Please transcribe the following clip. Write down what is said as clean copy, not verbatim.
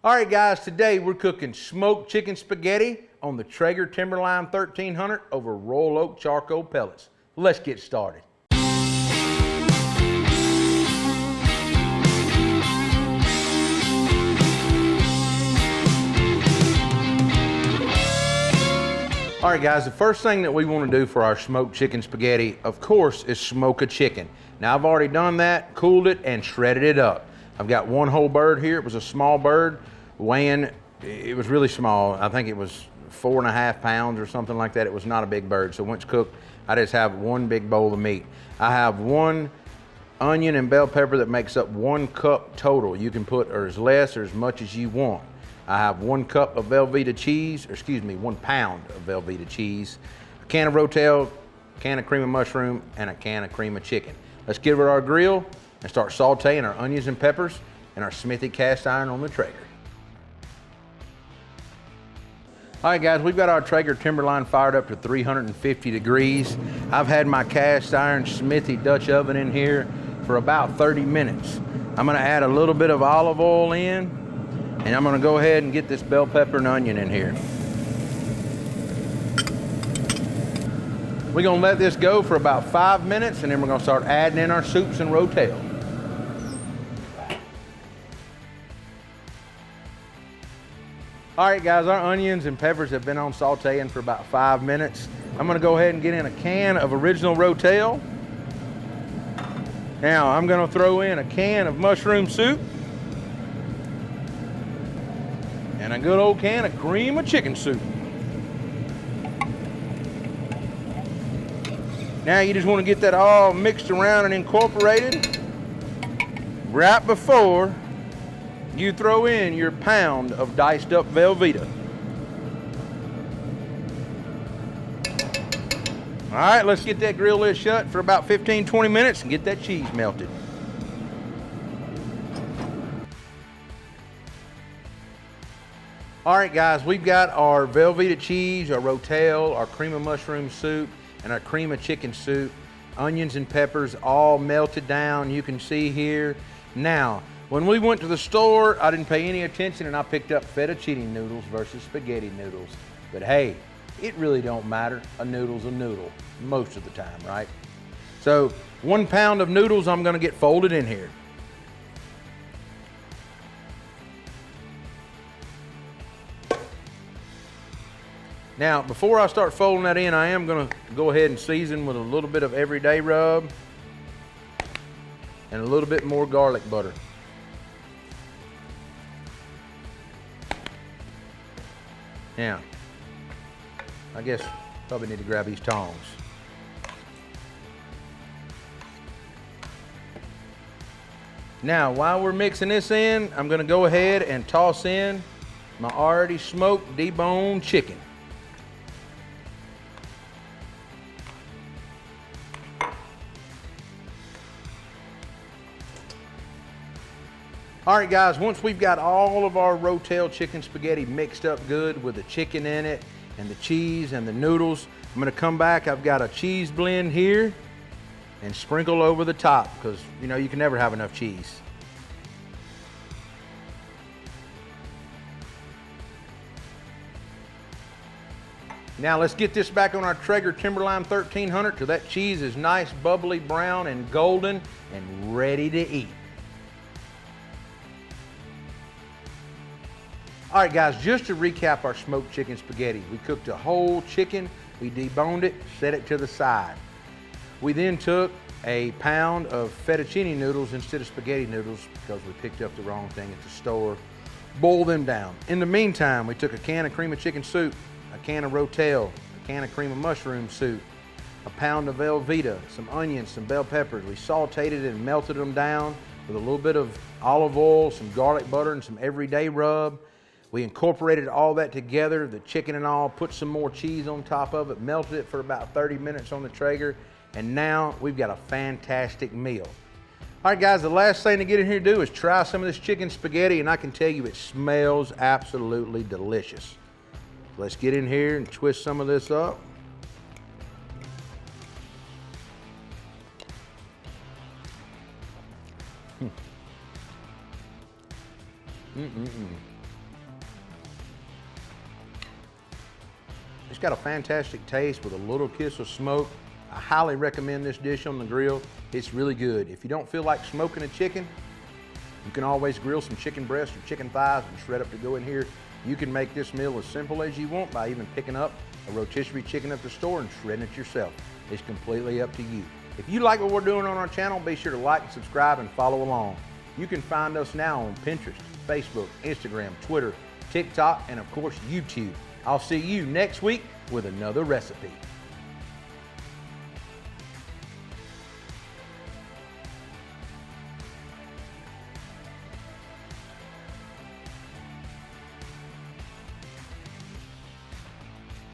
All right, guys, today we're cooking smoked chicken spaghetti on the Traeger Timberline 1300 over Royal Oak charcoal pellets. Let's get started. All right, guys, the first thing that we want to do for our smoked chicken spaghetti, of course, is smoke a chicken. Now, I've already done that, cooled it, and shredded it up. I've got one whole bird here. It was a small bird, weighing, it was really small. I think it was 4.5 pounds or something like that. It was not a big bird. So once cooked, I just have one big bowl of meat. I have one onion and bell pepper that makes up 1 cup total. You can put or as less or as much as you want. I have 1 cup of Velveeta cheese, or excuse me, 1 pound of Velveeta cheese, a can of Rotel, a can of cream of mushroom, and a can of cream of chicken. Let's get rid of our grill and start sauteing our onions and peppers in our Smithy cast iron on the Traeger. All right, guys, we've got our Traeger Timberline fired up to 350 degrees. I've had my cast iron Smithy Dutch oven in here for about 30 minutes. I'm gonna add a little bit of olive oil in, and I'm gonna go ahead and get this bell pepper and onion in here. We're gonna let this go for about 5 minutes, and then we're gonna start adding in our soups and Rotel. All right, guys, our onions and peppers have been on sauteing for about 5 minutes. I'm gonna go ahead and get in a can of original Rotel. Now, I'm gonna throw in a can of mushroom soup and a good old can of cream of chicken soup. Now you just want to get that all mixed around and incorporated right before you throw in your pound of diced up Velveeta. All right, let's get that grill lid shut for about 15-20 minutes and get that cheese melted. All right, guys, we've got our Velveeta cheese, our Rotel, our cream of mushroom soup, and our cream of chicken soup, onions and peppers all melted down. You can see here. Now, when we went to the store, I didn't pay any attention and I picked up fettuccine noodles versus spaghetti noodles. But hey, it really don't matter. A noodle's a noodle most of the time, right? So 1 pound of noodles I'm gonna get folded in here. Now, before I start folding that in, I am gonna go ahead and season with a little bit of everyday rub and a little bit more garlic butter. Now, I guess probably need to grab these tongs. Now, while we're mixing this in, I'm gonna go ahead and toss in my already smoked deboned chicken. All right, guys, once we've got all of our Rotel chicken spaghetti mixed up good with the chicken in it and the cheese and the noodles, I'm gonna come back. I've got a cheese blend here and sprinkle over the top because, you know, you can never have enough cheese. Now let's get this back on our Traeger Timberline 1300 till that cheese is nice, bubbly brown and golden and ready to eat. All right, guys, just to recap our smoked chicken spaghetti, we cooked a whole chicken, we deboned it, set it to the side. We then took a pound of fettuccine noodles instead of spaghetti noodles because we picked up the wrong thing at the store, boiled them down. In the meantime, we took a can of cream of chicken soup, a can of Rotel, a can of cream of mushroom soup, a pound of Velveeta, some onions, some bell peppers. We sauteed it and melted them down with a little bit of olive oil, some garlic butter, and some everyday rub. We incorporated all that together, the chicken and all, put some more cheese on top of it, melted it for about 30 minutes on the Traeger, and now we've got a fantastic meal. All right, guys, the last thing to get in here to do is try some of this chicken spaghetti, and I can tell you it smells absolutely delicious. Let's get in here and twist some of this up. It's got a fantastic taste with a little kiss of smoke. I highly recommend this dish on the grill. It's really good. If you don't feel like smoking a chicken, you can always grill some chicken breasts or chicken thighs and shred up to go in here. You can make this meal as simple as you want by even picking up a rotisserie chicken at the store and shredding it yourself. It's completely up to you. If you like what we're doing on our channel, be sure to like and subscribe and follow along. You can find us now on Pinterest, Facebook, Instagram, Twitter, TikTok, and of course YouTube. I'll see you next week with another recipe.